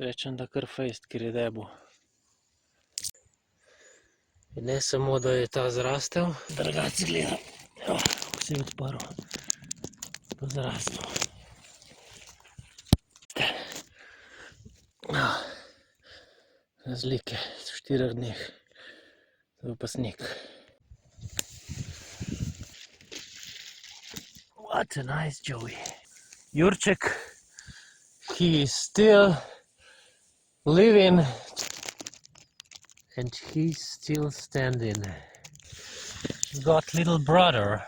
Rečem, da kar fejst, ker je debo. In ne samo, da je ta zrastel, drugače gleda, kako se je odprl, pa zrastel. Razlike v 4 dneh, to je pa sneg. What a nice Joey. Jurček, he is still living and he's still standing. Got little brother.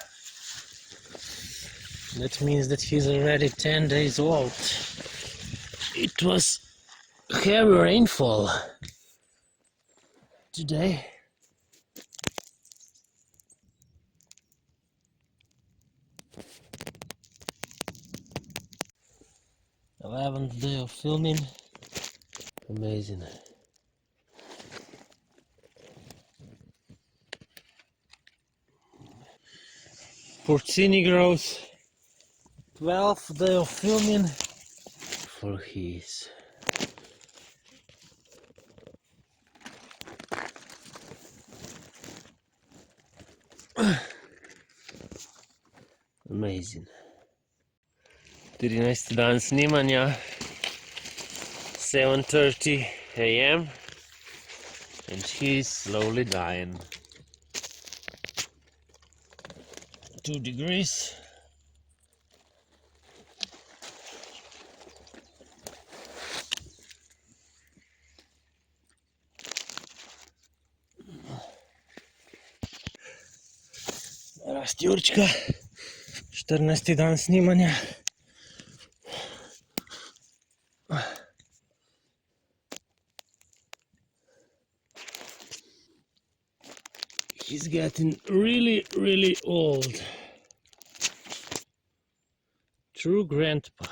That means that he's already 10 days old. It was heavy rainfall today. The 11th day of filming. Amazing. Porcini grows. 12th day of filming for his. Amazing. 13. dan snemanja, 7:30 AM, and he's slowly dying. 2 degrees. Rast jurčka, 14. dan snemanja. He's getting really old. True grandpa.